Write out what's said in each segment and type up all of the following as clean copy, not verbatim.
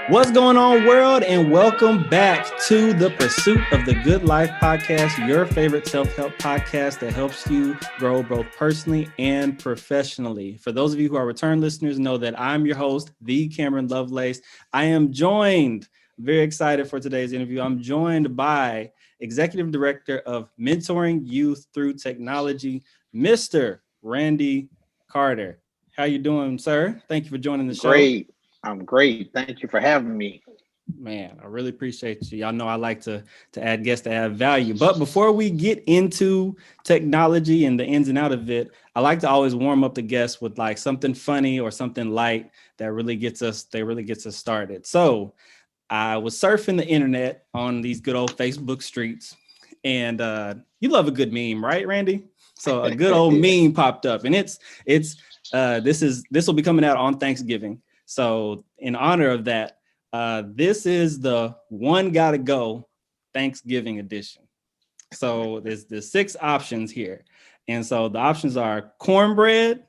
What's going on, world? And welcome back to the Pursuit of the Good Life podcast, your favorite self-help podcast that helps you grow both personally and professionally. For those of you who are return listeners, know that I'm your host, the Kameron Lovelace. I am joined, very excited for today's interview. I'm joined by Executive Director of Mentoring Youth Through Technology, Mr. Randy Carter. How you doing, sir? Thank you for joining the show. Great. I'm great. Thank you for having me. Man, I really appreciate you. Y'all know I like to add guests to add value. But before we get into technology and the ins and out of it, I like to always warm up the guests with like something funny or something light that really gets us started. So I was surfing the internet on these good old Facebook streets, and you love a good meme, right, Randy? So a good old meme popped up, and this will be coming out on Thanksgiving. So in honor of that, this is the One Gotta Go Thanksgiving edition. So there's 6 options here. And so the options are cornbread,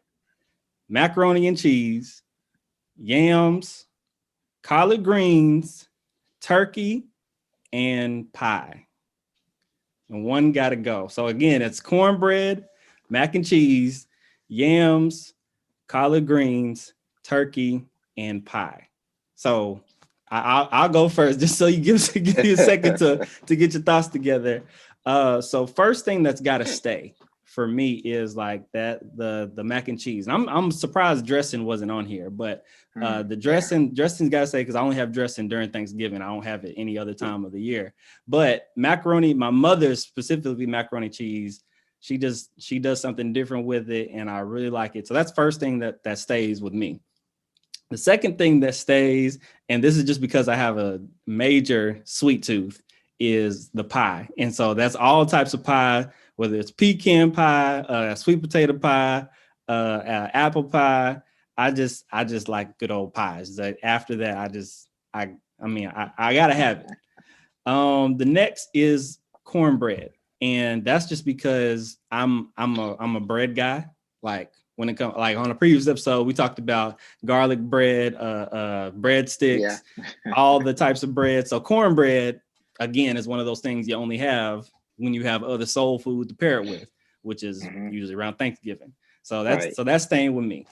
macaroni and cheese, yams, collard greens, turkey, and pie. And one gotta go. So again, it's cornbread, mac and cheese, yams, collard greens, turkey, and pie. So I'll go first, just so you give you a second to get your thoughts together. So first thing that's got to stay for me is like that the mac and cheese. I'm surprised dressing wasn't on here, but the dressing's got to say, because I only have dressing during Thanksgiving. I don't have it any other time of the year. But macaroni, my mother specifically macaroni cheese, she does something different with it, and I really like it. So that's first thing that stays with me. The second thing that stays, and this is just because I have a major sweet tooth, is the pie. And so that's all types of pie, whether it's pecan pie, sweet potato pie, apple pie. I just like good old pies. After that, I gotta have it. The next is cornbread, and that's just because I'm a bread guy. Like, when it comes, like on a previous episode, we talked about garlic bread, breadsticks, all the types of bread. So cornbread, again, is one of those things you only have when you have other soul food to pair it with, which is usually around Thanksgiving. So that's staying with me.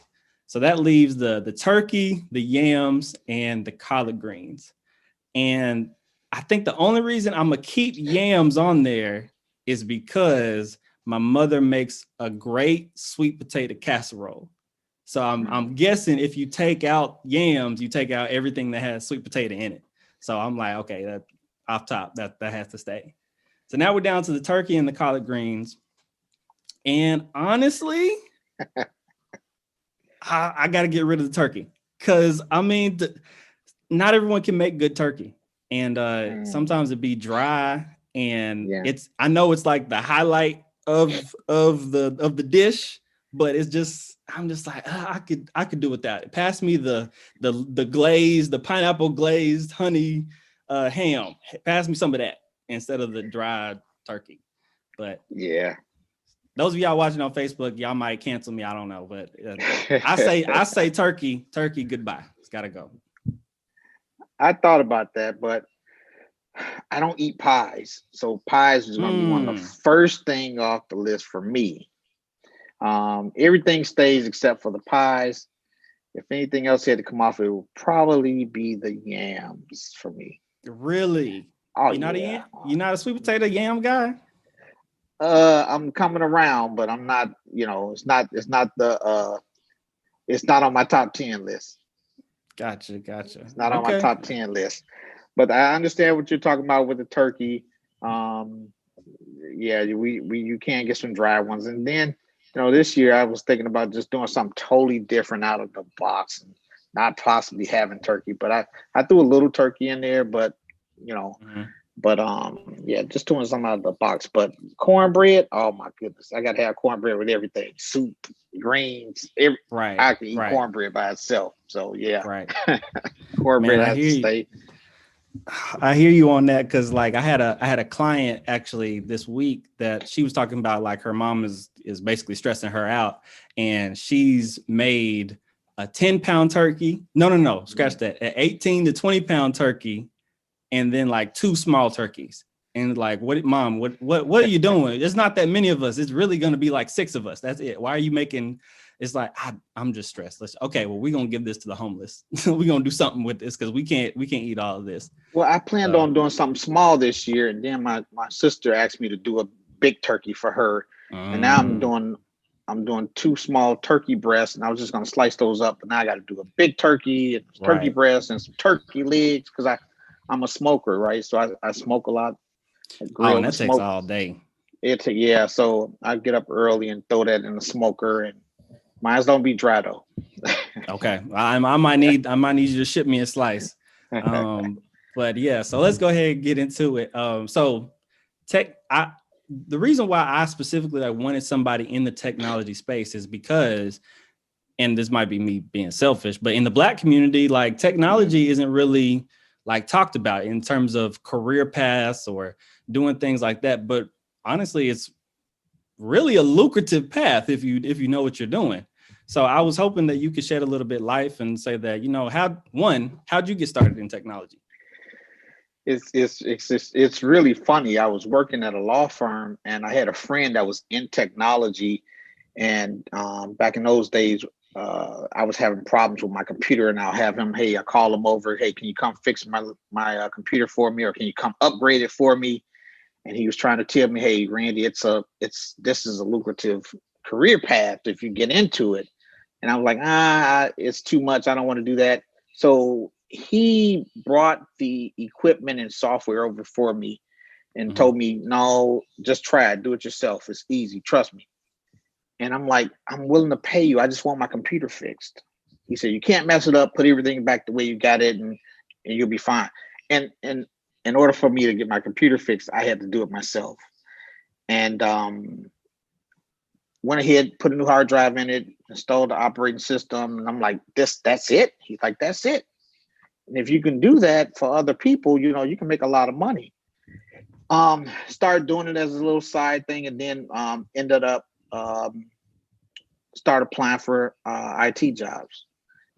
So that leaves the turkey, the yams, and the collard greens. And I think the only reason I'm gonna keep yams on there is because my mother makes a great sweet potato casserole. So I'm guessing if you take out yams, you take out everything that has sweet potato in it. So I'm like, okay, that off top, that has to stay. So now we're down to the turkey and the collard greens. And honestly, I got to get rid of the turkey, because I mean, not everyone can make good turkey. And sometimes it be dry, and I know it's like the highlight of the dish, but it's just, I'm just like, I could do without it. Pass me the glazed, the pineapple glazed honey ham. Pass me some of that instead of the dried turkey. But those of y'all watching on Facebook, y'all might cancel me. I don't know, but I say turkey goodbye. It's gotta go. I thought about that, but I don't eat pies. So pies is going to be one of the first thing off the list for me. Everything stays except for the pies. If anything else had to come off, it would probably be the yams for me. Really? Oh, you're not a sweet potato yam guy? I'm coming around, but I'm not, it's not on my top 10 list. Gotcha. It's not on my top 10 list. But I understand what you're talking about with the turkey. You can get some dry ones. And then, this year I was thinking about just doing something totally different out of the box and not possibly having turkey. But I threw a little turkey in there, but, just doing something out of the box. But cornbread, oh my goodness, I got to have cornbread with everything: soup, greens, I can eat cornbread by itself. So cornbread has to stay. I hear you on that, because like I had a client actually this week that she was talking about, like her mom is basically stressing her out, and she's made a 10-pound turkey. No, scratch that. An 18 to 20-pound turkey, and then like 2 small turkeys. And like, what are you doing? It's not that many of us. It's really going to be like 6 of us. That's it. Why are you making? It's like, I'm just stressed. Okay, well, we're going to give this to the homeless. We're going to do something with this because we can't eat all of this. Well, I planned on doing something small this year, and then my sister asked me to do a big turkey for her. And now I'm doing 2 small turkey breasts, and I was just going to slice those up. But now I got to do a big turkey and turkey breasts and some turkey legs because I'm a smoker, right? So I smoke a lot. And that takes all day. So I get up early and throw that in the smoker, and mine don't be dry though. Okay, I might need you to ship me a slice. But yeah, so let's go ahead and get into it. The reason why I specifically wanted somebody in the technology space is because, and this might be me being selfish, but in the Black community, like technology isn't really like talked about in terms of career paths or doing things like that. But honestly, it's really a lucrative path if you know what you're doing. So I was hoping that you could shed a little bit light and say that, how'd you get started in technology? It's really funny. I was working at a law firm, and I had a friend that was in technology. And back in those days, I was having problems with my computer, and I'll have him, I call him over. Hey, can you come fix my computer for me, or can you come upgrade it for me? And he was trying to tell me, hey, Randy, this is a lucrative career path if you get into it. And I was like, it's too much. I don't want to do that. So he brought the equipment and software over for me and told me, no, just try it. Do it yourself. It's easy. Trust me. And I'm like, I'm willing to pay you. I just want my computer fixed. He said, you can't mess it up. Put everything back the way you got it, and you'll be fine. And in order for me to get my computer fixed, I had to do it myself. And went ahead, put a new hard drive in it, installed the operating system. And I'm like, that's it? He's like, that's it. And if you can do that for other people, you can make a lot of money. Started doing it as a little side thing, and then ended up start applying for IT jobs.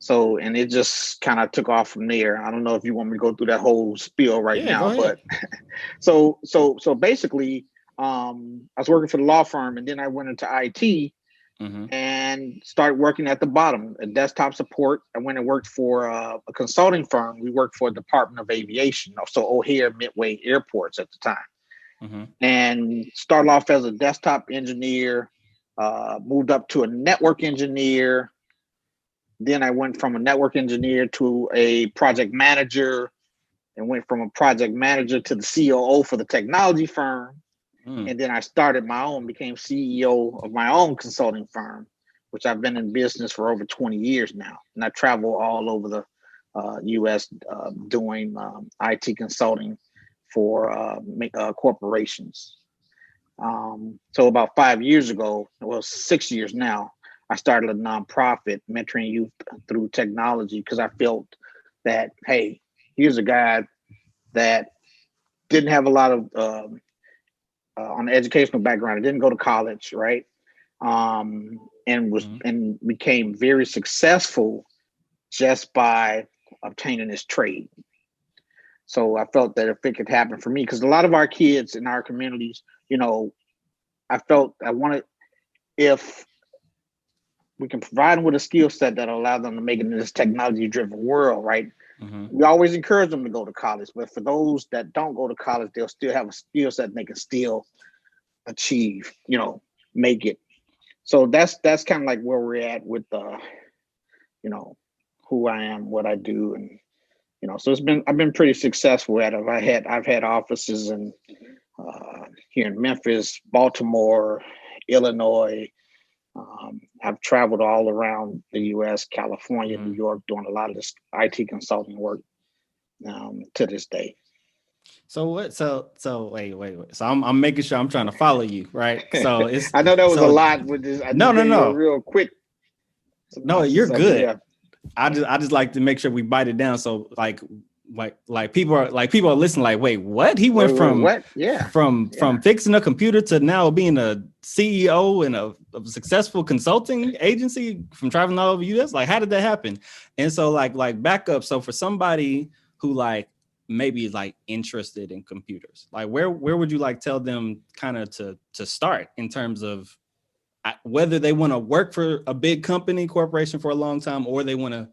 So, and it just kind of took off from there. I don't know if you want me to go through that whole spiel now, but so basically, I was working for the law firm, and then I went into IT and started working at the bottom, desktop support. I went and worked for a consulting firm. We worked for the Department of Aviation, so O'Hare Midway Airports at the time, and started off as a desktop engineer, moved up to a network engineer. Then I went from a network engineer to a project manager, and went from a project manager to the COO for the technology firm. And then I started my own, became CEO of my own consulting firm, which I've been in business for over 20 years now. And I travel all over the U.S. Doing IT consulting for corporations. So about 5 years ago, 6 years now, I started a nonprofit mentoring youth through technology because I felt that, hey, here's a guy that didn't have a lot of on the educational background. I didn't go to college, right? And became very successful just by obtaining this trade. So I felt that if it could happen for me, because a lot of our kids in our communities, if we can provide them with a skill set that allow them to make it in this technology-driven world, right? We always encourage them to go to college, but for those that don't go to college, they'll still have a skill set they can still achieve, make it. So that's kind of like where we're at with who I am, what I do, and so I've been pretty successful at it. I've had offices in here in Memphis, Baltimore, Illinois. I've traveled all around the U.S., California, New York, doing a lot of this IT consulting work to this day. So what? So wait. So I'm making sure I'm trying to follow you, right? So it's. I know that was a lot with this. No. Real quick. No, you're good. I just like to make sure we bite it down. So like people are listening. Like, wait, what? He went from what? Yeah. From fixing a computer to now being a CEO and a successful consulting agency from traveling all over US? Like, how did that happen? And so like back up. So for somebody who like maybe is like interested in computers, like where would you like tell them kind of to start in terms of whether they want to work for a big company, corporation for a long time, or they want to,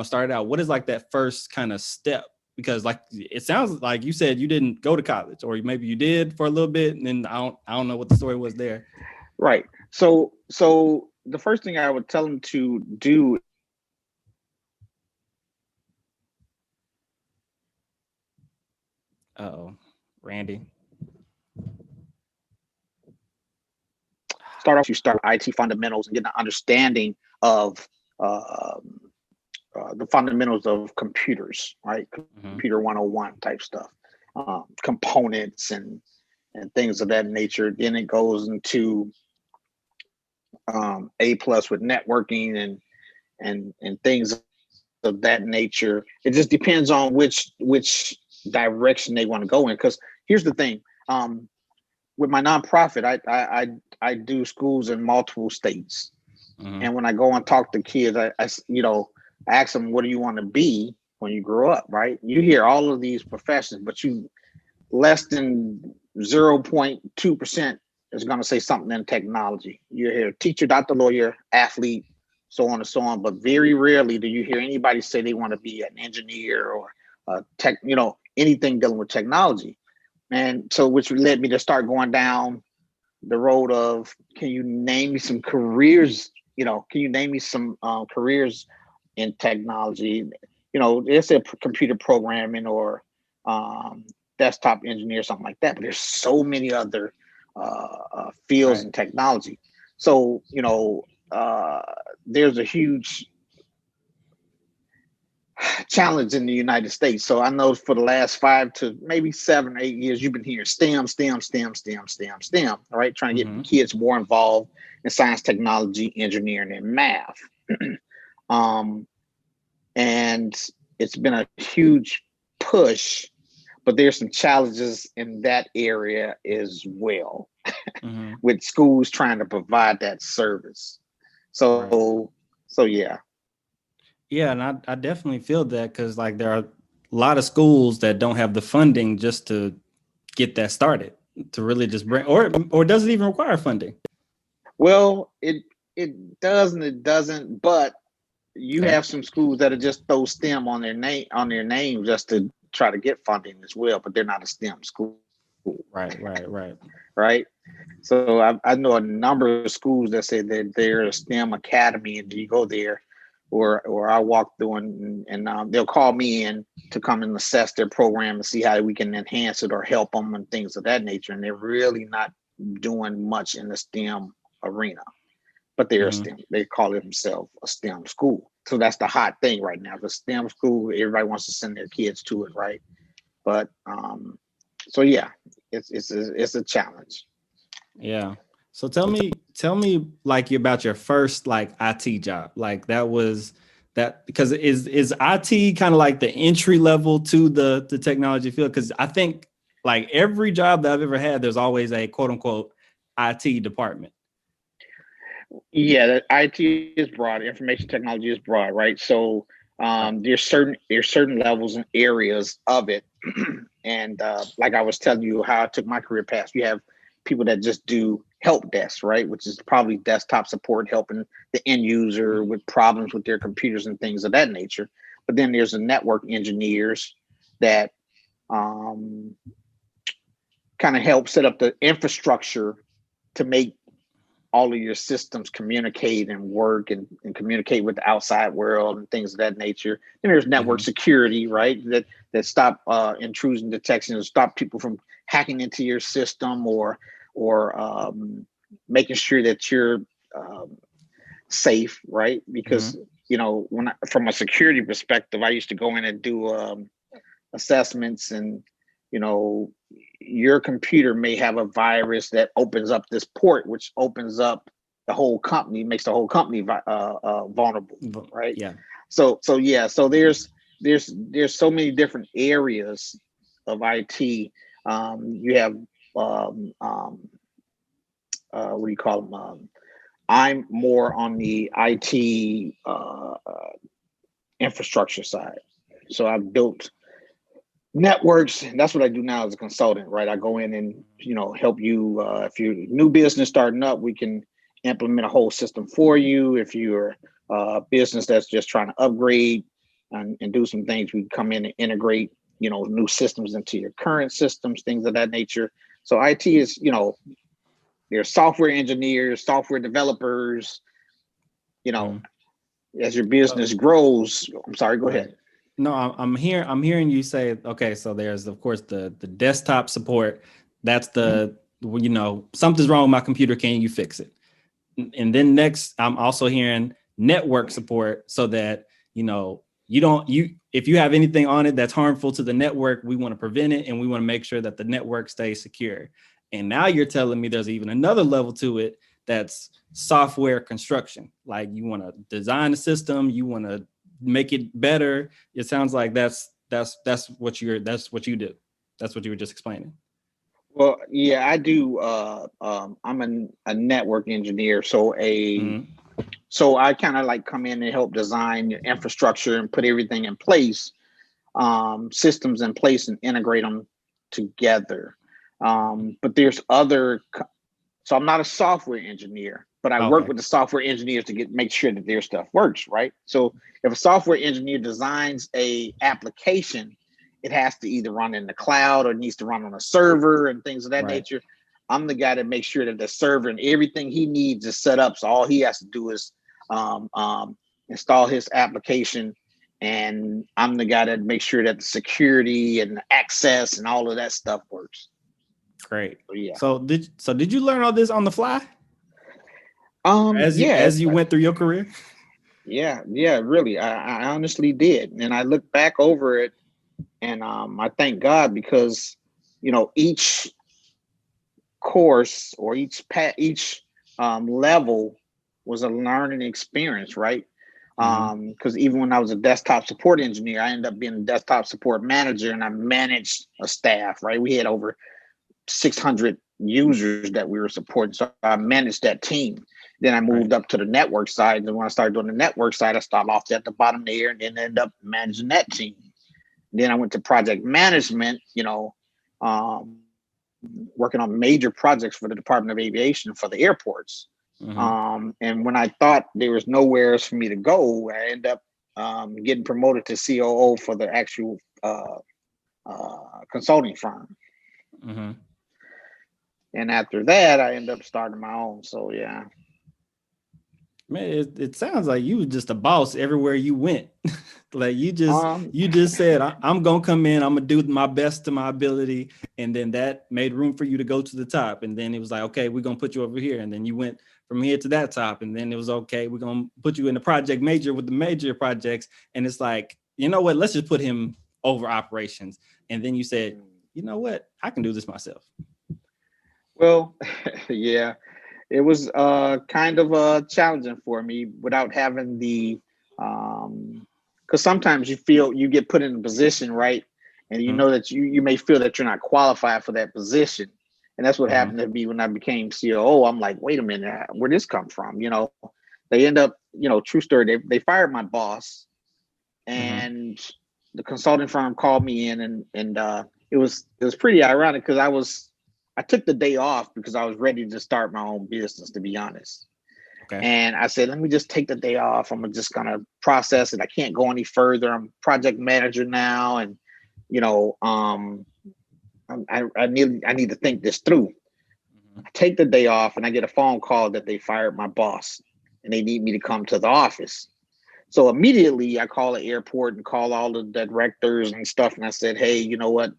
start out? What is like that first kind of step? Because like, it sounds like you said you didn't go to college, or maybe you did for a little bit, and then I don't know what the story was there. Right. So the first thing I would tell them to do. Uh-oh, Randy. Start IT fundamentals and get an understanding of the fundamentals of computers, right? Mm-hmm. Computer 101 type stuff, components and things of that nature. Then it goes into A plus with networking and things of that nature. It just depends on which direction they want to go in. Because here's the thing, with my nonprofit, I do schools in multiple states, and when I go and talk to kids, I ask them, what do you want to be when you grow up? Right? You hear all of these professions, but you less than 0.2% is going to say something in technology. You hear teacher, doctor, lawyer, athlete, so on and so on, but very rarely do you hear anybody say they want to be an engineer or anything dealing with technology. And so, which led me to start going down the road of, can you name me some careers? Can you name me some careers in technology? It's a computer programming or desktop engineer, something like that. But there's so many other fields in technology. So, there's a huge challenge in the United States. So I know for the last 5 to maybe 7 or 8 years, you've been hearing STEM, STEM, STEM, STEM, STEM, STEM, all right? Trying to get kids more involved in science, technology, engineering, and math. And it's been a huge push, but there's some challenges in that area as well, with schools trying to provide that service. So yeah. Yeah, and I definitely feel that, because like there are a lot of schools that don't have the funding just to get that started, to really just bring, or does it even require funding? Well, it does and it doesn't, but you have some schools that are just throw STEM on their name just to try to get funding as well, but they're not a STEM school. Right. So I know a number of schools that say that they're a STEM academy, and you go there, or I walk through and they'll call me in to come and assess their program and see how we can enhance it or help them and things of that nature. And they're really not doing much in the STEM arena, but they're a STEM. They call themselves a STEM school. So that's the hot thing right now. The STEM school, everybody wants to send their kids to it, right? But so yeah, it's a challenge. Yeah. So tell me like about your first like IT job. Like that was that, because is IT kind of like the entry level to the technology field? Because I think like every job that I've ever had, there's always a quote unquote IT department. Yeah, the IT is broad. Information technology is broad, right? So there's certain levels and areas of it, and like I was telling you how I took my career path. You have people that just do help desk, right, which is probably desktop support, helping the end user with problems with their computers and things of that nature. But then there's the network engineers that kind of help set up the infrastructure to make all of your systems communicate and work and communicate with the outside world and things of that nature. And there's network security, right? That stop intrusion detection and stop people from hacking into your system or making sure that you're safe, right? Because from a security perspective, I used to go in and do assessments, and your computer may have a virus that opens up this port, which opens up the whole company, makes the whole company vulnerable, right? Yeah. So there's so many different areas of IT. You have what do you call them? I'm more on the IT infrastructure side. So I've built networks, and that's what I do now as a consultant, right? I go in and help you. If you're new business starting up, we can implement a whole system for you. If you're a business that's just trying to upgrade and do some things, we come in and integrate new systems into your current systems, things of that nature. So IT is there's software engineers, software developers. As your business grows. I'm sorry, go ahead. No, I'm hearing you say, okay, so there's of course the desktop support. That's the something's wrong with my computer. Can you fix it? And then next, I'm also hearing network support, so that if you have anything on it that's harmful to the network, we want to prevent it, and we want to make sure that the network stays secure. And now you're telling me there's even another level to it, that's software construction. Like you want to design a system, you want to make it better. It sounds like that's what you do. That's what you were just explaining. Well, yeah, I do. I'm a network engineer, so so I kind of like come in and help design your infrastructure and put everything in place, systems in place, and integrate them together. But there's so I'm not a software engineer, but I work with the software engineers to make sure that their stuff works, right? So if a software engineer designs a application, it has to either run in the cloud or needs to run on a server and things of that nature. I'm the guy that makes sure that the server and everything he needs is set up. So all he has to do is install his application, and I'm the guy that makes sure that the security and the access and all of that stuff works. Great. Yeah. So did you learn all this on the fly? As you went through your career? Yeah, really. I honestly did. And I look back over it, and I thank God, because each course or each level was a learning experience, right? Because even when I was a desktop support engineer, I ended up being a desktop support manager, and I managed a staff, right? We had over 600 users that we were supporting. So I managed that team. Then I moved up to the network side. And when I started doing the network side, I started off at the bottom there and then ended up managing that team. Then I went to project management, working on major projects for the Department of Aviation for the airports. And when I thought there was nowhere else for me to go, I ended up getting promoted to COO for the actual consulting firm. And after that, I ended up starting my own. So, yeah. Man, it sounds like you were just a boss everywhere you went. Like you just said, I'm going to come in, I'm going to do my best to my ability. And then that made room for you to go to the top. And then it was like, okay, we're going to put you over here. And then you went from here to that top. And then it was, okay, we're going to put you in the project major with the major projects. And it's like, you know what, let's just put him over operations. And then you said, you know what, I can do this myself. Well, yeah, it was kind of challenging for me without having the, because sometimes you get put in a position, right? And you know that you may feel that you're not qualified for that position. And that's what happened to me when I became COO. I'm like, wait a minute, where'd this come from? They end up, true story, they fired my boss, and the consulting firm called me in, and it was pretty ironic, because I took the day off because I was ready to start my own business, to be honest. Okay. And I said, let me just take the day off. I'm just going to process it. I can't go any further. I'm project manager now. And, I need to think this through. I take the day off, and I get a phone call that they fired my boss and they need me to come to the office. So immediately I call the airport and call all the directors and stuff. And I said, hey, you know what?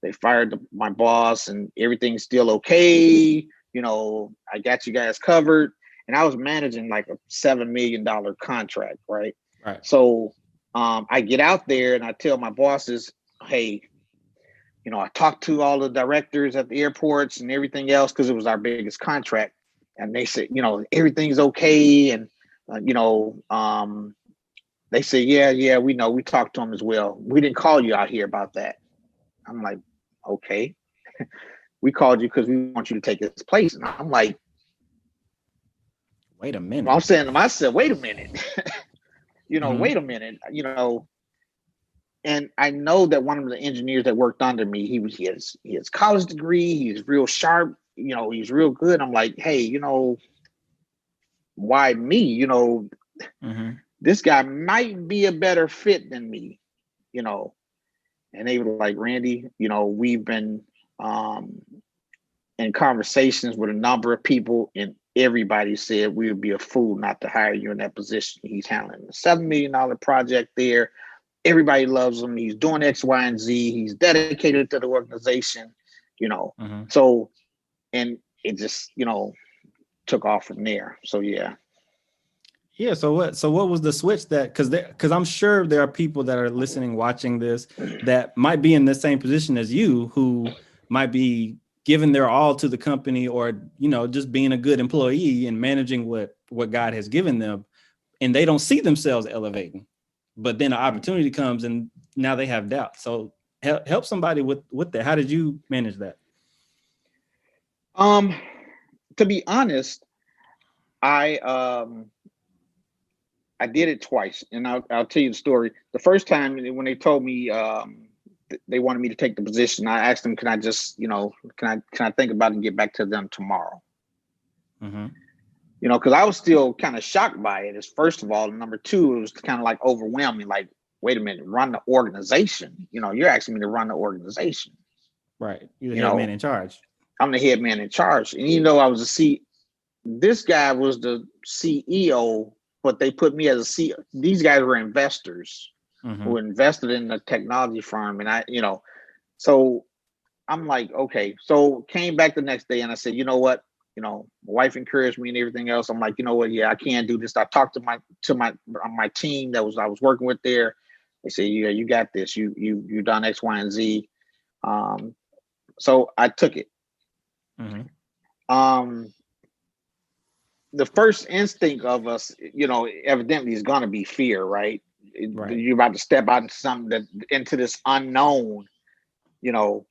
They fired my boss and everything's still okay. I got you guys covered. And I was managing like a $7 million contract, right? So I get out there and I tell my bosses, hey, I talked to all the directors at the airports and everything else, because it was our biggest contract. And they said, everything's okay. And, they said, yeah, we know. We talked to them as well. We didn't call you out here about that. I'm like, okay, we called you because we want you to take this place. And I'm like, Wait a minute. I'm saying to myself, wait a minute, Mm-hmm. wait a minute, and I know that one of the engineers that worked under me, he has college degree, he's real sharp, he's real good. I'm like, hey, why me? Mm-hmm. This guy might be a better fit than me, you know. And they were like, Randy, we've been um, in conversations with a number of people, and everybody said we would be a fool not to hire you in that position. He's handling a $7 million project there. Everybody loves him. He's doing X, Y, and Z. He's dedicated to the organization, you know. Mm-hmm. So, and it just, took off from there. So yeah. Yeah. So what was the switch that, because I'm sure there are people that are listening, watching this that might be in the same position as you, who might be giving their all to the company, or, just being a good employee and managing what God has given them, and they don't see themselves elevating. But then an opportunity comes and now they have doubt. So help somebody with that. How did you manage that? Um, to be honest, I I did it twice, and I'll tell you the story. The first time when they told me they wanted me to take the position, I asked them, "Can I just, can I think about it and get back to them tomorrow?" Mm-hmm. Because I was still kind of shocked by it. As first of all, and number two, it was kind of like overwhelming. Like, wait a minute, run the organization. You're asking me to run the organization. Right. You're the You head man know, in charge. I'm the head man in charge, and even though I was a C, this guy was the CEO, but they put me as a C. These guys were investors Mm-hmm. who invested in the technology firm, and so I'm like, okay. So came back the next day, and I said, you know what? My wife encouraged me and everything else. I'm like, you know what? Yeah, I can do this. I talked to my team I was working with there. They said, yeah, you got this. You done X, Y, and Z. Um, so I took it. Mm-hmm. Um, the first instinct of us, evidently is going to be fear, right? Right. You're about to step out into into this unknown, you know.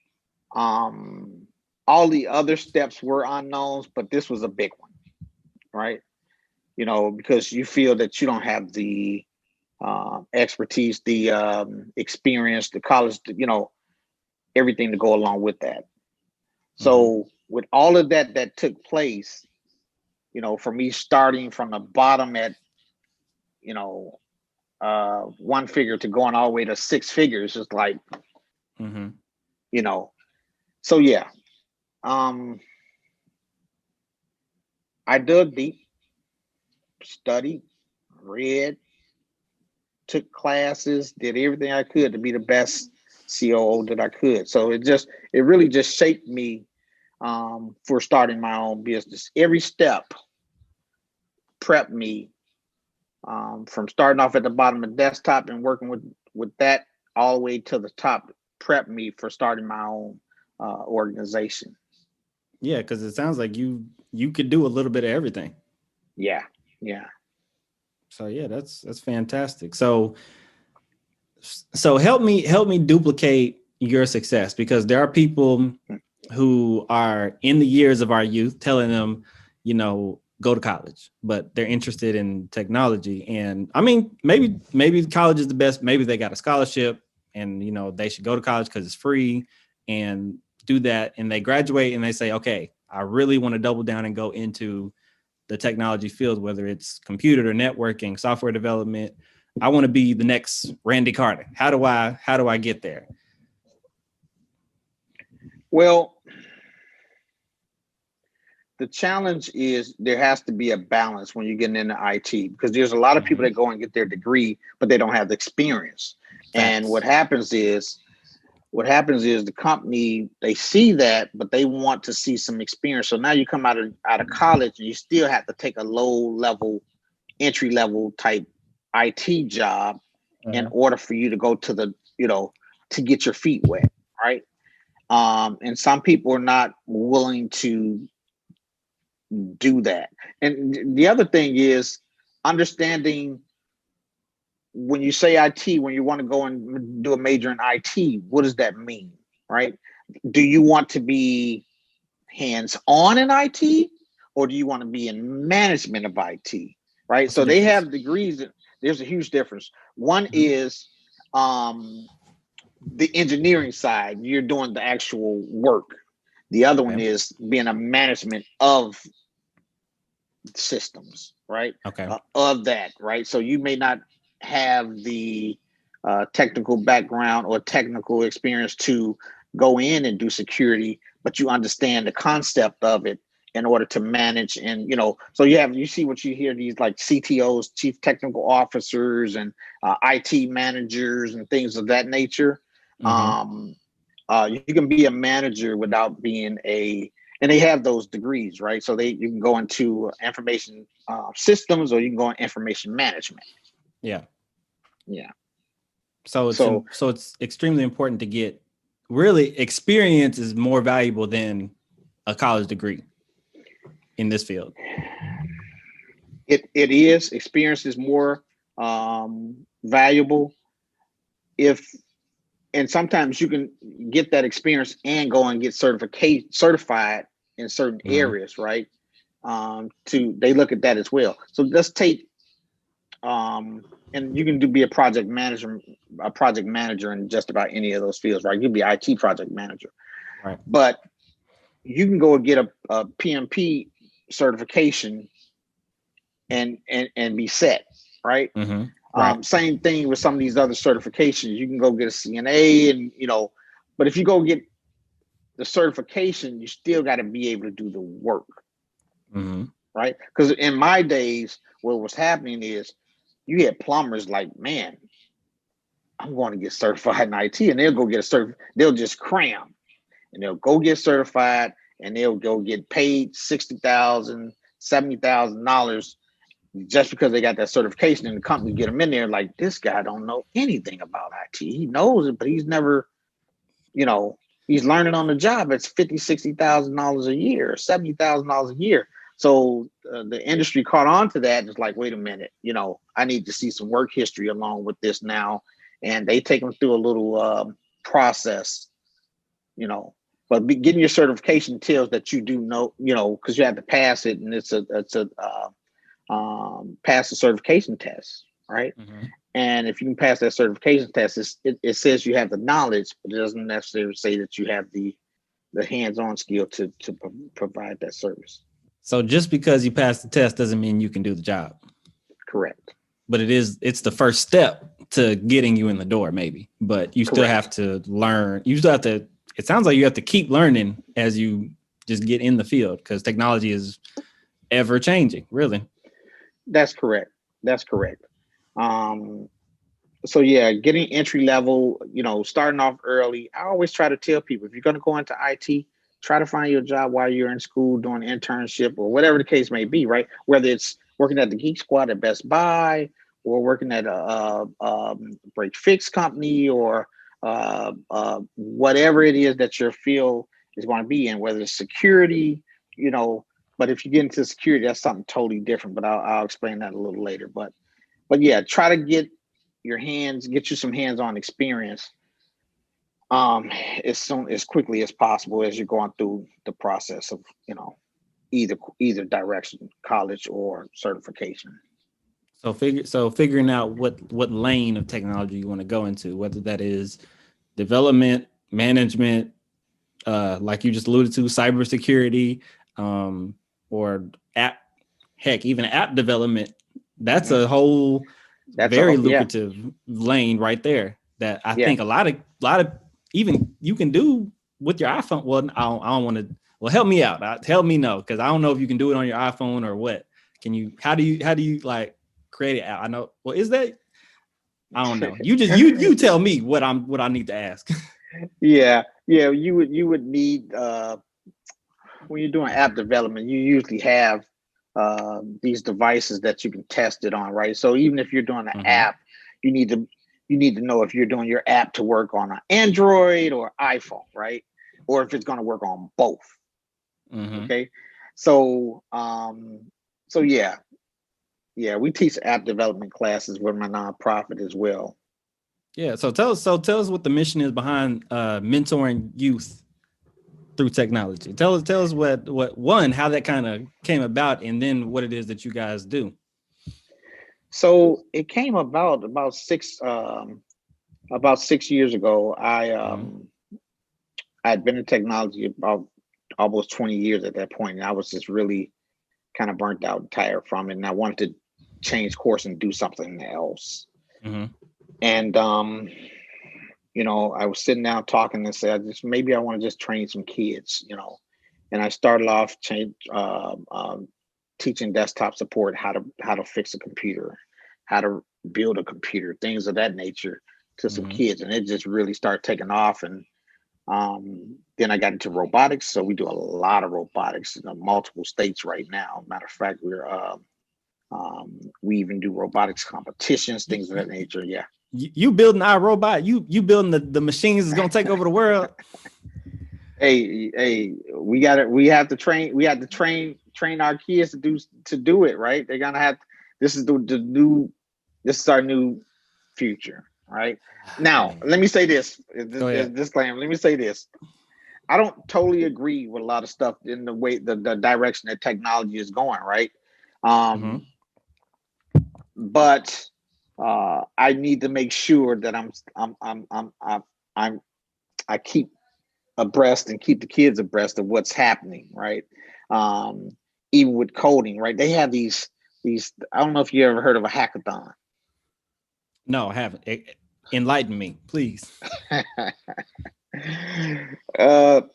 Um, all the other steps were unknowns, but this was a big one, right? Because you feel that you don't have the expertise, the experience, the college, everything to go along with that. Mm-hmm. So with all of that took place, for me starting from the bottom at, you know, one figure to going all the way to six figures is like, Mm-hmm. you know, so yeah. Um, I dug deep, studied, read, took classes, did everything I could to be the best COO that I could. So it really just shaped me for starting my own business. Every step prepped me from starting off at the bottom of the desktop and working with that all the way to the top. Prepped me for starting my own organization. Yeah, because it sounds like you could do a little bit of everything. Yeah, yeah. So yeah, that's fantastic. So help me duplicate your success, because there are people who are in the years of our youth telling them, go to college, but they're interested in technology. And I mean, maybe college is the best. Maybe they got a scholarship and they should go to college because it's free and do that. And they graduate and they say, okay, I really want to double down and go into the technology field, whether it's computer or networking, software development. I want to be the next Randy Carter. How do I get there? Well, the challenge is there has to be a balance when you're getting into IT, because there's a lot of people Mm-hmm. that go and get their degree, but they don't have the experience. And Facts. what happens is the company, they see that, but they want to see some experience. So now you come out of college and you still have to take a low level, entry level type IT job in Uh-huh. order for you to go to to get your feet wet, right? And some people are not willing to do that. And the other thing is understanding, when you say IT, when you want to go and do a major in IT, what does that mean, right? Do you want to be hands on in IT, or do you want to be in management of IT? Right. What's the So they difference? have degrees. There's a huge difference. One Mm-hmm. is the engineering side. You're doing the actual work. The other one Okay. is being a management of systems, right? Okay. Of that, right? So you may not have the technical background or technical experience to go in and do security, but you understand the concept of it in order to manage. And so you see what you hear, these like CTOs, chief technical officers, and IT managers and things of that nature. Mm-hmm. You can be a manager without being and they have those degrees, right? So you can go into information systems, or you can go in information management. Yeah. Yeah. So So it's extremely important to get, really, experience is more valuable than a college degree in this field. it is, experience is more valuable if, and sometimes you can get that experience and go and get certified in certain Mm-hmm. areas, right? They look at that as well. So let's take and you can be a project manager in just about any of those fields, right? You'll be IT project manager, Right. but you can go and get a PMP certification and be set, right? Mm-hmm. Right. Same thing with some of these other certifications. You can go get a CNA, and but if you go get the certification, you still got to be able to do the work, Mm-hmm. right? Because in my days, what was happening is you had plumbers like, man, I'm going to get certified in IT, and they'll go get they'll just cram, and they'll go get certified, and they'll go get paid $60,000, $70,000 just because they got that certification, and the company get them in there like, this guy don't know anything about IT. He knows it, but he's never, he's learning on the job. It's $50,000, $60,000 a year, $70,000 a year. So the industry caught on to that. And it's like, wait a minute, I need to see some work history along with this now. And they take them through a little process, but getting your certification tells that you do know, because you have to pass it, and it's a pass the certification test, right? Mm-hmm. And if you can pass that certification test, it says you have the knowledge, but it doesn't necessarily say that you have the hands-on skill to provide that service. So just because you pass the test doesn't mean you can do the job. Correct. But it's the first step to getting you in the door, maybe. But you still have to learn. You still have to, it sounds like you have to keep learning as you just get in the field, because technology is ever changing, really. That's correct. So yeah, getting entry level, starting off early. I always try to tell people, if you're going to go into IT, try to find your job while you're in school doing internship or whatever the case may be, right? Whether it's working at the Geek Squad at Best Buy, or working at a break fix company, or whatever it is that your field is going to be in, whether it's security, but if you get into security, that's something totally different, but I'll explain that a little later. But yeah, try to get you some hands-on experience as quickly as possible as you're going through the process of either direction, college or certification. So figuring out what lane of technology you want to go into, whether that is development, management, like you just alluded to, cybersecurity, or even app development. That's a whole very lucrative lane right there that I think a lot of even you can do with your iPhone. Well, I don't want to. Well, help me out. Help me know, because I don't know if you can do it on your iPhone or what. Can you? How do you like create it? I know. Well, is that? I don't know. You tell me what I need to ask. Yeah. You would need when you're doing app development, you usually have these devices that you can test it on, right? So even if you're doing an app, you need to know if you're doing your app to work on an Android or iPhone, right? Or if it's going to work on both. Okay. So yeah, we teach app development classes with my nonprofit as well. Yeah. So tell us what the mission is behind mentoring youth through technology? Tell us what one, how that kind of came about, and then what it is that you guys do. So it came about 6 years ago. I'd been in technology about almost 20 years at that point, and I was just really kind of burnt out and tired from it, and I wanted to change course and do something else. Mm-hmm. And I was sitting down talking and said, maybe I want to just train some kids, And I started off teaching desktop support, how to fix a computer, how to build a computer, things of that nature to some kids, and it just really started taking off. And then I got into robotics, so we do a lot of robotics in multiple states right now. Matter of fact, we even do robotics competitions, things of that nature. Yeah. You building our robot? You building the machines that's gonna take over the world? Hey, we got it. We have to train our kids to do it, right? They're gonna have. This is this is our new future, right? Now, let me say this. Disclaimer. Let me say this. I don't totally agree with a lot of stuff in the way the direction that technology is going, right? But I need to make sure that I keep abreast and keep the kids abreast of what's happening, right? Even with coding, right? They have these. I don't know if you ever heard of a hackathon. No, I haven't. Enlighten me, please. I'll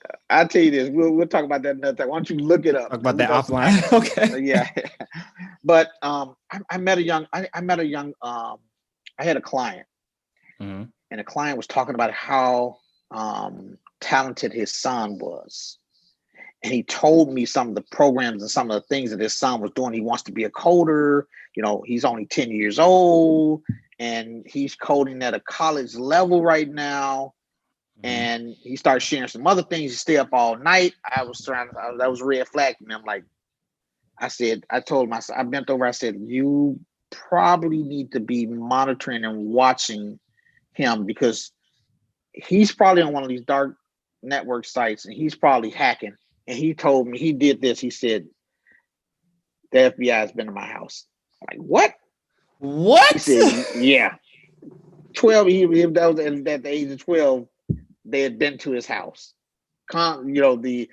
tell you this. We'll talk about that another time. Why don't you look it up? Talk about that offline. Okay. Yeah. But I met a young. I had a client, and the client was talking about how talented his son was. And he told me some of the programs and some of the things that his son was doing. He wants to be a coder. He's only 10 years old and he's coding at a college level right now. And he started sharing some other things. He stay up all night. That was a red flag to me. I'm like, I told him, I bent over. I said, you probably need to be monitoring and watching him because he's probably on one of these dark network sites and he's probably hacking. And he told me he did this. He said, the FBI has been to my house. I'm like, what? What? He said, yeah. 12, that was at the age of 12, they had been to his house. The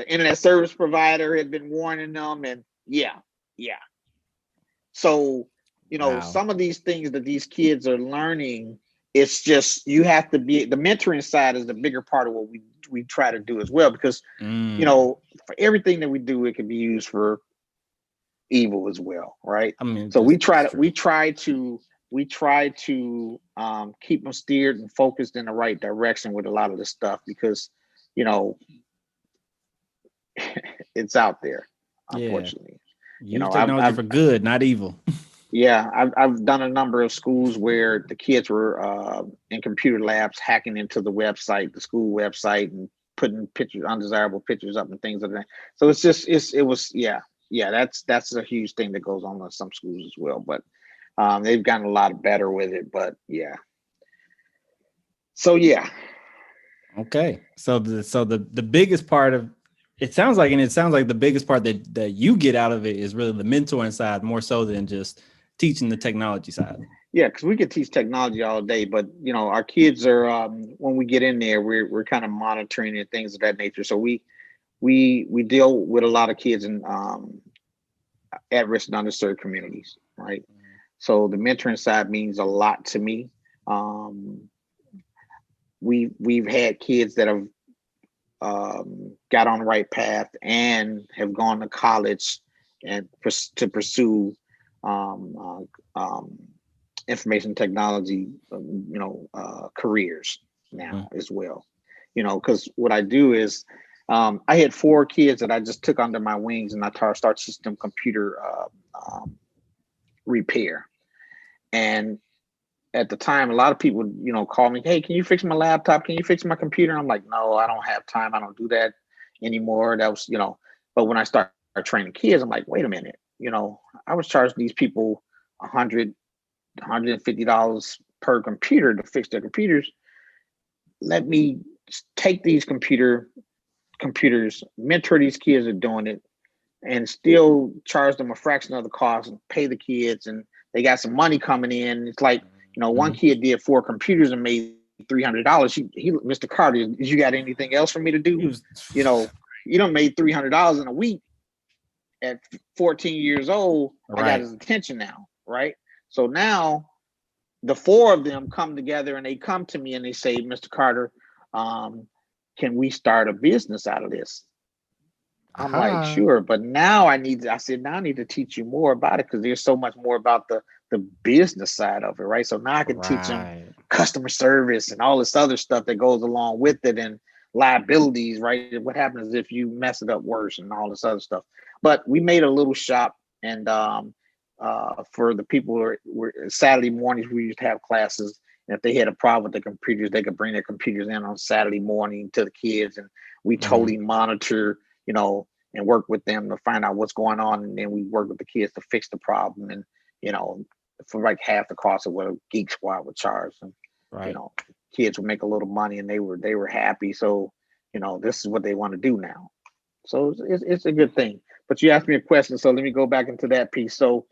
internet service provider had been warning them, and yeah. So, wow. Some of these things that these kids are learning, it's just you have to be the mentoring side is the bigger part of what we try to do as well, because for everything that we do, it can be used for evil as well, right? I mean, so we try to keep them steered and focused in the right direction with a lot of this stuff because it's out there, unfortunately. Use technology for good, not evil. Yeah, I've done a number of schools where the kids were in computer labs hacking into the website, the school website, and putting undesirable pictures up and things like that. So that's a huge thing that goes on in some schools as well. But they've gotten a lot better with it. But yeah. So yeah. Okay. So the biggest part of it sounds like the biggest part that you get out of it is really the mentoring side, more so than just teaching the technology side. Yeah, because we could teach technology all day, but our kids are when we get in there, we're kind of monitoring and things of that nature. So we deal with a lot of kids in at-risk and underserved communities, right? So the mentoring side means a lot to me. We've had kids that have got on the right path and have gone to college and to pursue information technology, careers now as well. Because what I do is I had 4 kids that I just took under my wings and I start teaching them computer repair. And at the time, a lot of people, call me, hey, can you fix my laptop? Can you fix my computer? I'm like, no, I don't have time. I don't do that anymore. That was, but when I start training kids, I'm like, wait a minute, I was charging these people $100, $150 per computer to fix their computers. Let me take these computer computers, mentor these kids are doing it, and still charge them a fraction of the cost and pay the kids, and they got some money coming in. It's like, one kid did 4 computers and made $300. He Mr. Carter, you got anything else for me to do? You don't made $300 in a week at 14 years old. Right. I got his attention now, right? So now the 4 of them come together and they come to me and they say, Mr. Carter, can we start a business out of this? I'm like, sure, but now I need to teach you more about it, because there's so much more about the business side of it, right? So now I can teach them customer service and all this other stuff that goes along with it, and liabilities, right? What happens if you mess it up worse and all this other stuff. But we made a little shop, and for the people who were Saturday mornings, we used to have classes. And if they had a problem with the computers, they could bring their computers in on Saturday morning to the kids, and we totally monitor, and work with them to find out what's going on. And then we work with the kids to fix the problem. And, for like half the cost of what a Geek Squad would charge. And, kids would make a little money, and they were happy. So, this is what they want to do now. So it's a good thing. But you asked me a question, so let me go back into that piece. So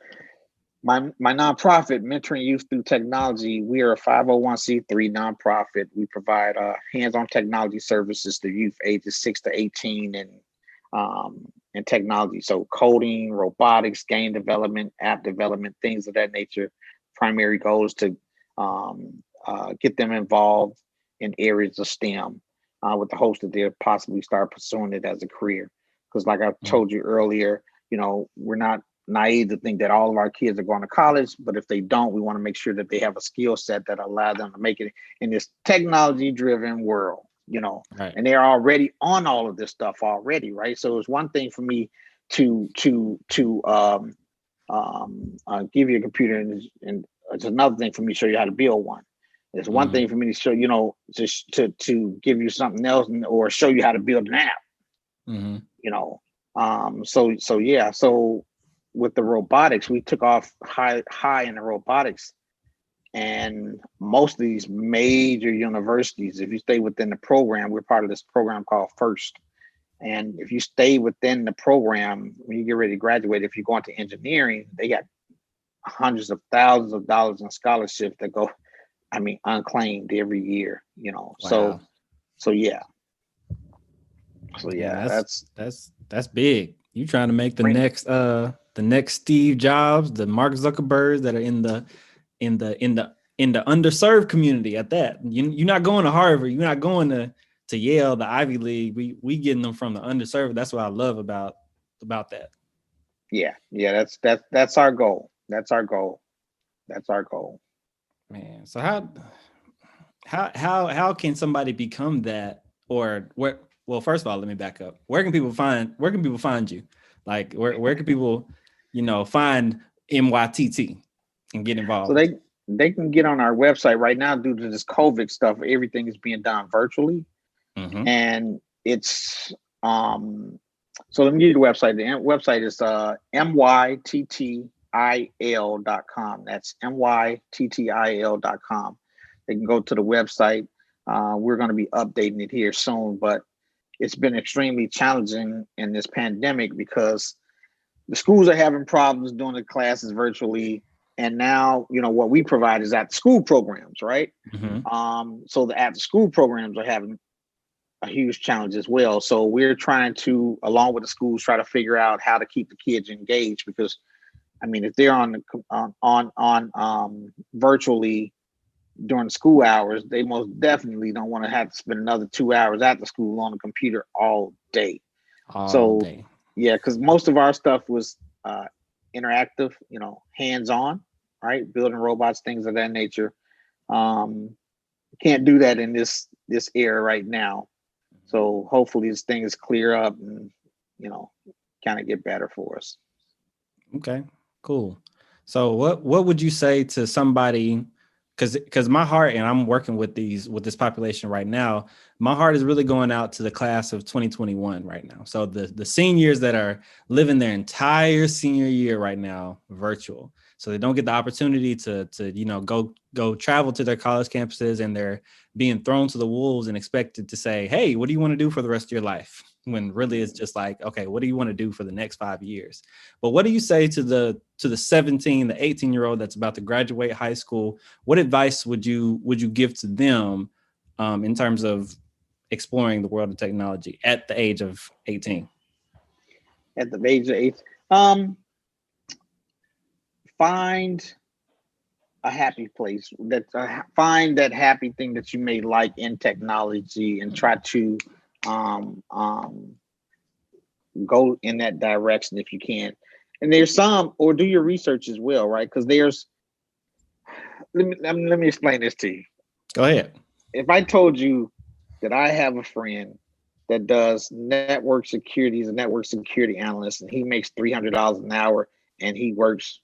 my nonprofit, Mentoring Youth Through Technology, we are a 501c3 nonprofit. We provide hands-on technology services to youth ages 6 to 18 and technology. So coding, robotics, game development, app development, things of that nature. Primary goal is to get them involved in areas of STEM with the hopes that they'll possibly start pursuing it as a career. Because like I told you earlier, we're not naive to think that all of our kids are going to college, but if they don't, we want to make sure that they have a skill set that allows them to make it in this technology driven world, and they're already on all of this stuff already. Right. So it's one thing for me to give you a computer, and it's another thing for me to show you how to build one. It's one thing for me to show, to give you something else, or show you how to build an app, So with the robotics, we took off high in the robotics, and most of these major universities, if you stay within the program, we're part of this program called FIRST. And if you stay within the program, when you get ready to graduate, if you go into engineering, they got hundreds of thousands of dollars in scholarships that go, unclaimed every year, Wow. So yeah. So yeah, that's big. You trying to make the next Steve Jobs, the Mark Zuckerbergs that are in the underserved community at that. You're not going to Harvard, you're not going to Yale, the Ivy League. We getting them from the underserved. That's what I love about that. Yeah, that's our goal. That's our goal. Man, so how can somebody become that, or where? Well, first of all, let me back up. Where can people find you? Like where can people, find MYTT and get involved? So they can get on our website right now. Due to this COVID stuff, everything is being done virtually, and it's So let me give you the website. The website is myttil.com. That's myttil.com. They can go to the website. We're going to be updating it here soon, but it's been extremely challenging in this pandemic because the schools are having problems doing the classes virtually. And now, what we provide is after school programs, right? So the after school programs are having a huge challenge as well. So we're trying to, along with the schools, try to figure out how to keep the kids engaged, because if they're on virtually during school hours, they most definitely don't want to have to spend another 2 hours after school on the computer all day. Yeah, because most of our stuff was interactive, hands-on, right? Building robots, things of that nature. Can't do that in this era right now. So hopefully this thing is clear up and, kind of get better for us. Okay, cool. So what would you say to somebody, because my heart, and I'm working with this population right now, my heart is really going out to the class of 2021 right now. So the seniors that are living their entire senior year right now virtual. So they don't get the opportunity to go travel to their college campuses, and they're being thrown to the wolves and expected to say, hey, what do you want to do for the rest of your life? when really it's just like, okay, what do you want to do for the next 5 years? But what do you say to the 17, the 18-year-old that's about to graduate high school? What advice would you give to them in terms of exploring the world of technology at the age of 18? At the age of 8, find a happy place. Find that happy thing that you may like in technology, and try to go in that direction if you can. And there's some, or do your research as well, right? Because there's, let me explain this to you. Go ahead. If I told you that I have a friend that does network security, he's a network security analyst, and he makes $300 an hour, and he works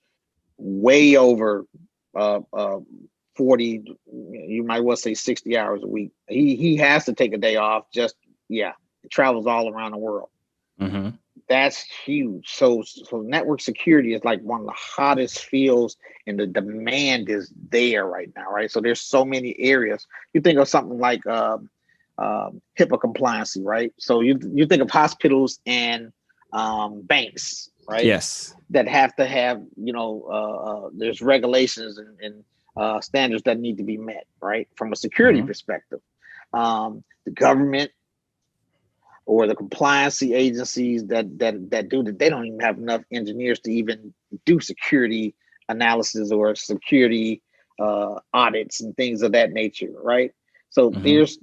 way over 40, you might well say 60 hours a week. He has to take a day off. Travels all around the world. Mm-hmm. That's huge. So network security is like one of the hottest fields, and the demand is there right now, right? So there's so many areas. You think of something like HIPAA compliancy, right? So you think of hospitals and banks, right? Yes. That have to have, there's regulations and standards that need to be met, right? From a security perspective. The government or the compliancy agencies that do that, they don't even have enough engineers to even do security analysis or security audits and things of that nature, right? So there's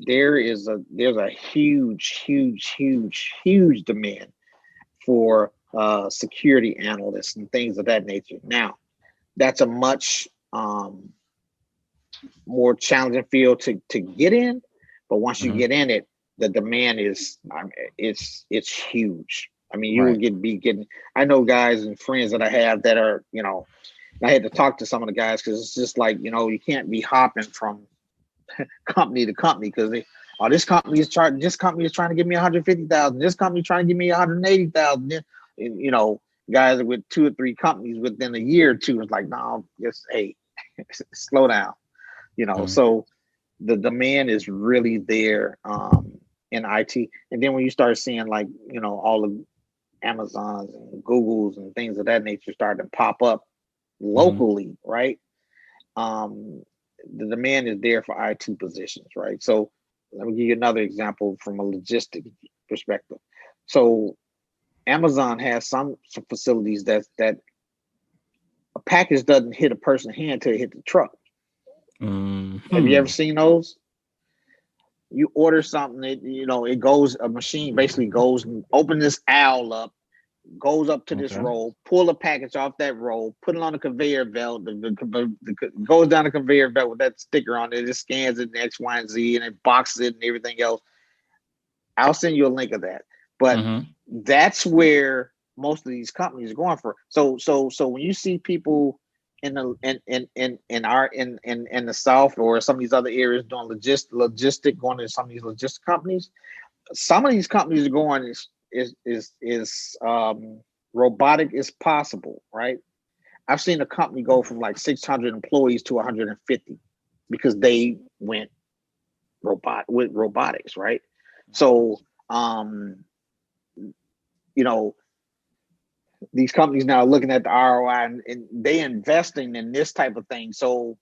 a huge demand for security analysts and things of that nature. Now, that's a much more challenging field to get in, but once you get in it, the demand is, it's huge. I mean, you will be getting. I know guys and friends that I have that are, I had to talk to some of the guys because it's just like, you can't be hopping from company to company because this company is trying to give me 150,000. This company is trying to give me 180,000. Guys with 2 or 3 companies within a year or two is like, no, just slow down. So the demand is really there in IT. And then when you start seeing like, all of Amazons and Googles and things of that nature starting to pop up locally, right? The demand is there for IT positions, right? So let me give you another example from a logistic perspective. So Amazon has some facilities that a package doesn't hit a person's hand until it hit the truck. Have you ever seen those? You order something, it goes, a machine basically goes and open this aisle up, goes up to this roll, pull a package off that roll, put it on a conveyor belt, goes down the conveyor belt with that sticker on it, it scans it, X, Y, and Z, and it boxes it and everything else. I'll send you a link of that. But that's where most of these companies are going for. So when you see people in the South or some of these other areas doing logistic, going to some of these logistic companies, some of these companies are going is robotic is possible, right? I've seen a company go from like 600 employees to 150 because they went with robotics, right? So these companies now are looking at the ROI and they investing in this type of thing. So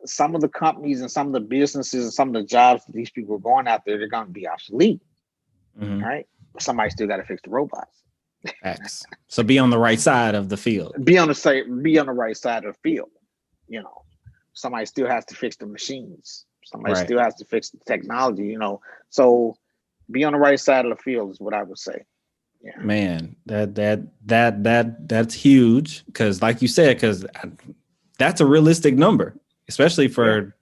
some of the companies and some of the businesses and some of the jobs that these people are going out there, they're going to be obsolete, right? But somebody still got to fix the robots. Facts. So be on the right side of the field. Be on the right side of the field. Somebody still has to fix the machines. Somebody still has to fix the technology. So be on the right side of the field is what I would say. Yeah. Man, that's huge because, like you said, because that's a realistic number, especially for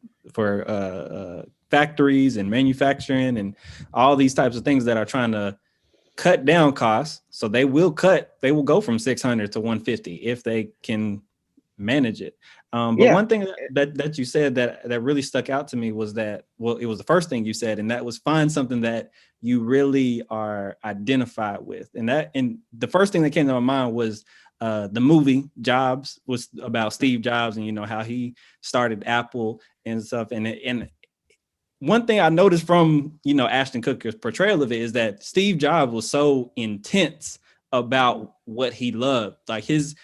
factories and manufacturing and all these types of things that are trying to cut down costs. So they will go from 600 to 150 if they can manage it. But one thing that you said that really stuck out to me was that, well, it was the first thing you said, and that was find something that you really are identified with. And the first thing that came to my mind was the movie Jobs, was about Steve Jobs and how he started Apple and stuff. And one thing I noticed from, Ashton Kutcher's portrayal of it is that Steve Jobs was so intense about what he loved. Like his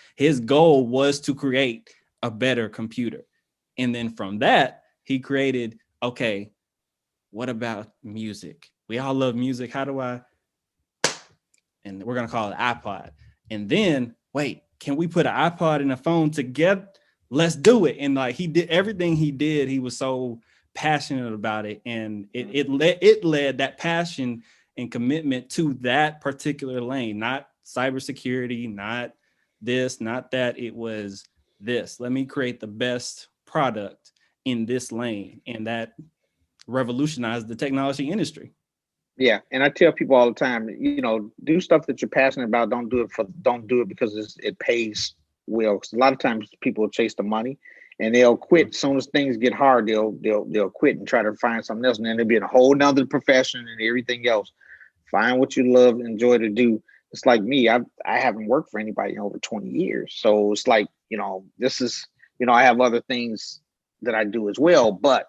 goal was to create a better computer. And then from that, he created, okay, what about music? We all love music. How do I, and we're going to call it iPod. And then, wait, can we put an iPod and a phone together? Let's do it. And like he did everything he did, he was so passionate about it. And it led that passion and commitment to that particular lane, not cybersecurity, not this, not that. It was this. Let me create the best product in this lane. And that revolutionized the technology industry. Yeah, and I tell people all the time, do stuff that you're passionate about. Don't do it because it pays well. Because a lot of times people chase the money, and they'll quit as soon as things get hard. They'll quit and try to find something else, and then they'll be in a whole nother profession and everything else. Find what you love, enjoy to do. It's like me. I haven't worked for anybody in over 20 years, so it's like this is I have other things that I do as well, but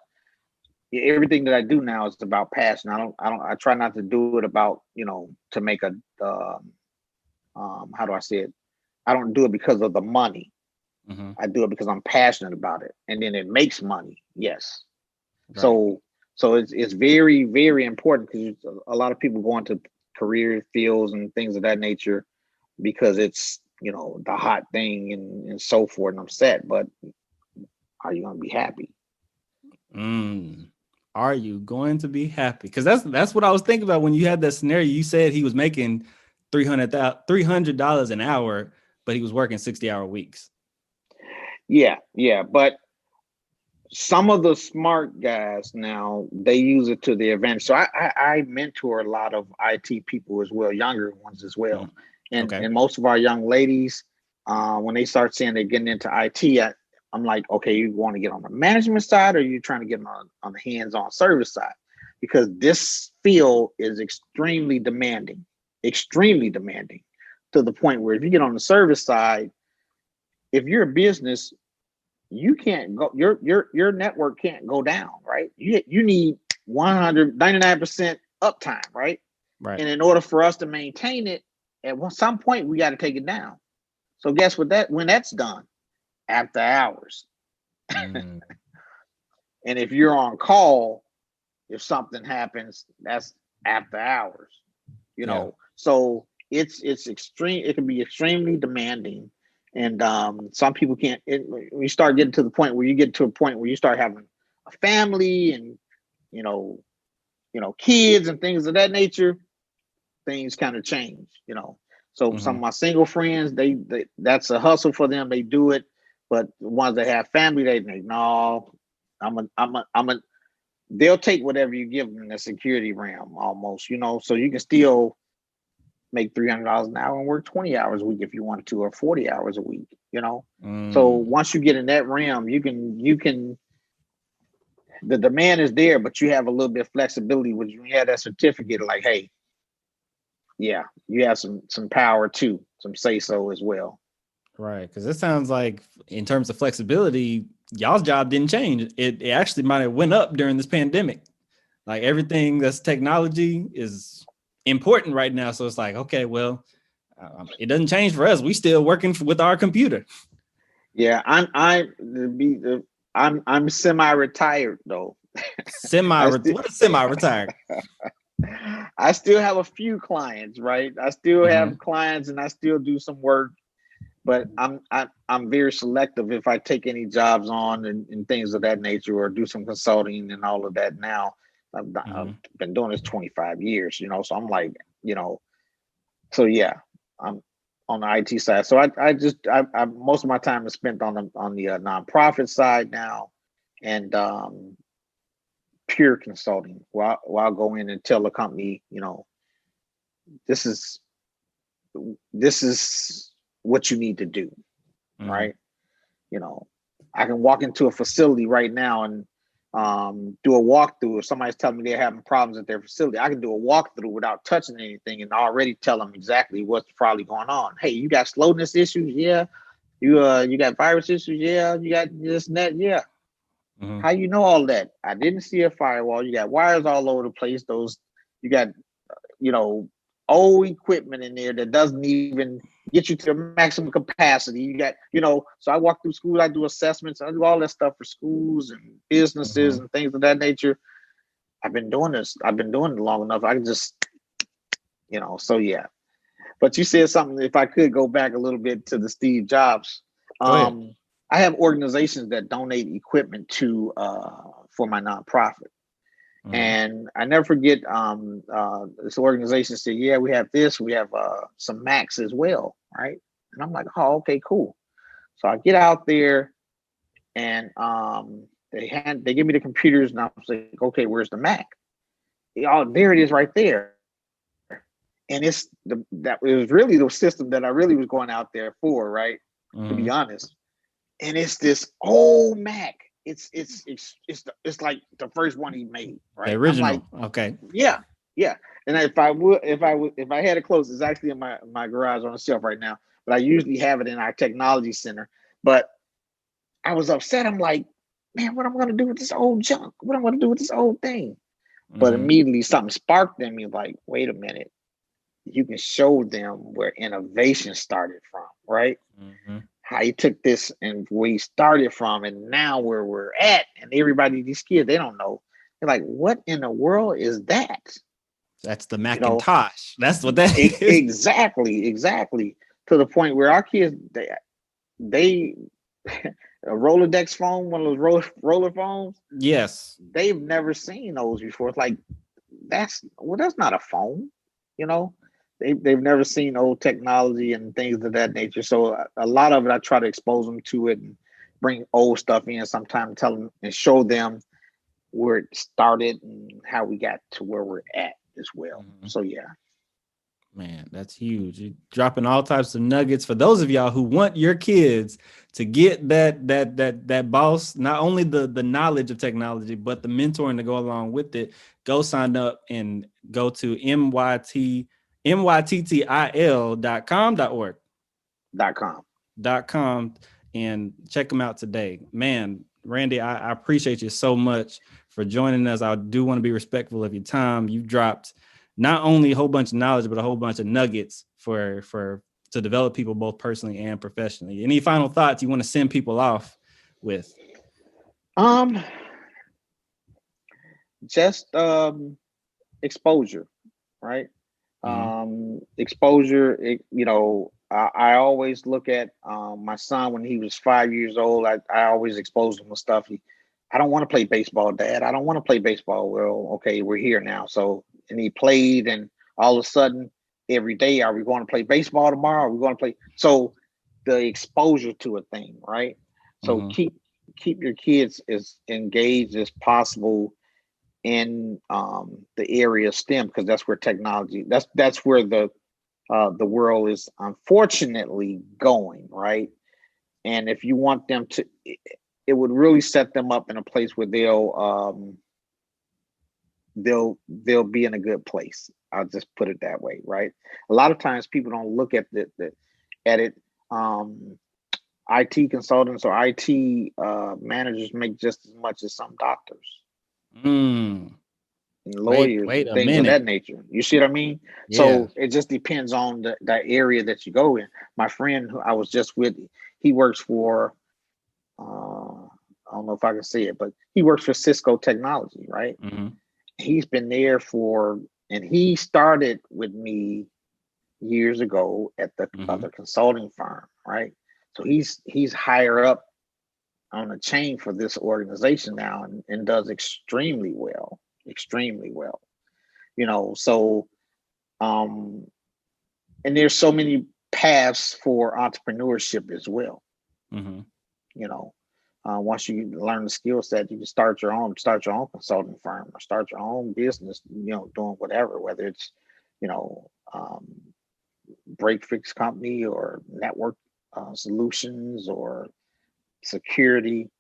everything that I do now is about passion. I try not to do it about, to make a, how do I say it? I don't do it because of the money. Mm-hmm. I do it because I'm passionate about it. And then it makes money. Yes. Right. So it's very, very important because a lot of people go into career fields and things of that nature because it's, the hot thing and so forth, and I'm set, but are you going to be happy? Are you going to be happy? Because that's what I was thinking about when you had that scenario. You said he was making $300 an hour, but he was working 60-hour weeks. Yeah, but some of the smart guys now, they use it to their advantage. So I mentor a lot of IT people as well, younger ones as well. And most of our young ladies, when they start saying they're getting into IT, I'm like, okay, you want to get on the management side or you trying to get on the hands-on service side? Because this field is extremely demanding to the point where if you get on the service side, if you're a business, you can't go, your network can't go down, right? You need 199% uptime, right? Right. And in order for us to maintain it, at some point we got to take it down. So guess what? When that's done, after hours. And if you're on call, if something happens, that's after hours. So it's extreme. It can be extremely demanding. And some people can't. We start getting to the point where you start having a family and kids and things of that nature. Things kind of change, So some of my single friends, they that's a hustle for them. They do it, but the ones that have family, they think, no, they'll take whatever you give them in the security realm, almost, So you can still make $300 an hour and work 20 hours a week if you want to, or 40 hours a week, So once you get in that realm, you can. The demand is there, but you have a little bit of flexibility when you have that certificate. Like, hey, yeah, you have some power too, some say so as well. Right, because it sounds like in terms of flexibility, y'all's job didn't change. It actually might have went up during this pandemic. Like everything that's technology is important right now. So it's like, okay, well, it doesn't change for us. We still working with our computer. Yeah, I'm semi-retired though. What is semi-retired? I still have a few clients, right? I still have clients and I still do some work, but I'm very selective if I take any jobs on and things of that nature, or do some consulting and all of that. Now I've been doing this 25 years, so I'm like, so yeah, I'm on the IT side. So I most of my time is spent on the nonprofit side now, and pure consulting. Where I'll go in and tell the company, this is what you need to do, right? I can walk into a facility right now and do a walkthrough. If somebody's telling me they're having problems at their facility, I can do a walkthrough without touching anything and already tell them exactly what's probably going on. Hey, you got slowness issues? Yeah. You got virus issues? Yeah. You got this and that? Yeah. Mhm. How you know all that? I didn't see a firewall. You got wires all over the place. You got, you know, old equipment in there that doesn't even get you to the maximum capacity. You got, so I walk through schools, I do assessments, I do all that stuff for schools and businesses Mhm. and things of that nature. I've been doing this. I've been doing it long enough. I can just, so yeah. But you said something, if I could go back a little bit to the Steve Jobs. Go ahead. I have organizations that donate equipment to for my nonprofit. Mhm. And I never forget this organization said, yeah, we have this, we have some Macs as well, right? And I'm like, oh, okay, cool. So I get out there and they give me the computers and I was like, okay, where's the Mac? Oh, there it is right there. And that was really the system that I really was going out there for, right? To be Mhm. honest. And it's this old Mac. It's like the first one he made, The right? I'm like, original. Okay. yeah, yeah. And if I had it close, it's actually in my garage on the shelf right now. But I usually have it in our technology center. But I was upset. I'm like, man, what am I gonna do with this old junk? What am I gonna do with this old thing? But Mhm. immediately something sparked in me, like, wait a minute, you can show them where innovation started from, right? Mhm. How he took this and where he started from, and now where we're at, and everybody, these kids, they don't know. They're like, what in the world is that? That's the You know, Macintosh. That's what that is. exactly. To the point where our kids, they a Rolodex phone, one of those roller phones, Yes. they've never seen those before. It's like, that's not a phone, you know. They've never seen old technology and things of that nature. So a lot of it, I try to expose them to it and bring old stuff in. Sometimes tell them and show them where it started and how we got to where we're at as well. Mhm. So yeah. Man, that's huge. You're dropping all types of nuggets for those of y'all who want your kids to get that boss, not only the knowledge of technology, but the mentoring to go along with it. Go sign up and go to myttil.com.org. .com. .com and check them out today. Man, Randy, I appreciate you so much for joining us. I do want to be respectful of your time. You've dropped not only a whole bunch of knowledge, but a whole bunch of nuggets for to develop people both personally and professionally. Any final thoughts you want to send people off with? Um, just exposure, right? Mm-hmm. Exposure. I always look at my son when he was 5 years old. I always exposed him with stuff. I don't want to play baseball, Dad. I don't want to play baseball. Well, okay, we're here now. So, and he played, and all of a sudden, every day, are we going to play baseball tomorrow? Are we going to play? So, the exposure to a thing, right? So Mm-hmm. keep your kids as engaged as possible in the area of STEM, because that's where technology, that's where the world is unfortunately going, right? And if you want them to, it would really set them up in a place where they'll be in a good place. I'll just put it that way, right? A lot of times people don't look at at it. Um, IT consultants or IT managers make just as much as some doctors Mm. and Wait, lawyers wait and a things of minute. that nature. You see what I mean? Yeah. So it just depends on the area that you go in. My friend who I was just with, he works for, I don't know if I can say it, but he works for Cisco Technology, right? Mm-hmm. He's been there and he started with me years ago at the Mm-hmm. other consulting firm, right? So he's higher up on the chain for this organization now, and does extremely well. So um and there's so many paths for entrepreneurship as well. Mm-hmm. you know Once you learn the skill set, you can start your own consulting firm or start your own business, doing whatever, whether it's you know um break fix company or network solutions or security.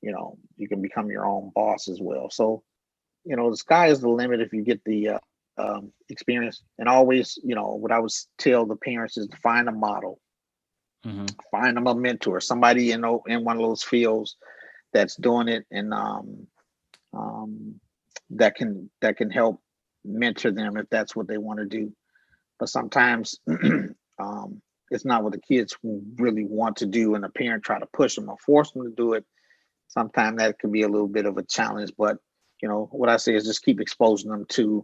You can become your own boss as well. So the sky is the limit if you get the experience. And always, what I would tell the parents is to find a model, Mm-hmm. find them a mentor, somebody in one of those fields that's doing it, and that can help mentor them if that's what they want to do. But sometimes it's not what the kids really want to do, and the parent try to push them or force them to do it. Sometimes that could be a little bit of a challenge. But what I say is just keep exposing them to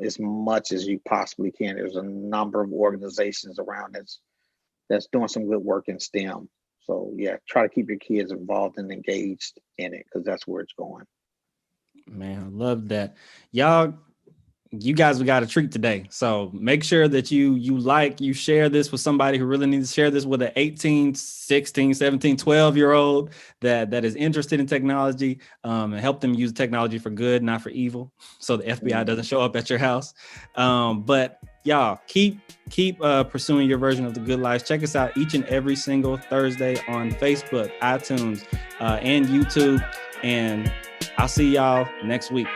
as much as you possibly can. There's a number of organizations around that's doing some good work in STEM. So yeah, try to keep your kids involved and engaged in it, because that's where it's going. Man, I love that. You guys, we got a treat today. So make sure that you share this with somebody who really needs to share this with an 18, 16, 17, 12-year-old that is interested in technology, and help them use technology for good, not for evil. So the FBI doesn't show up at your house. But y'all keep pursuing your version of the good life. Check us out each and every single Thursday on Facebook, iTunes, and YouTube. And I'll see y'all next week.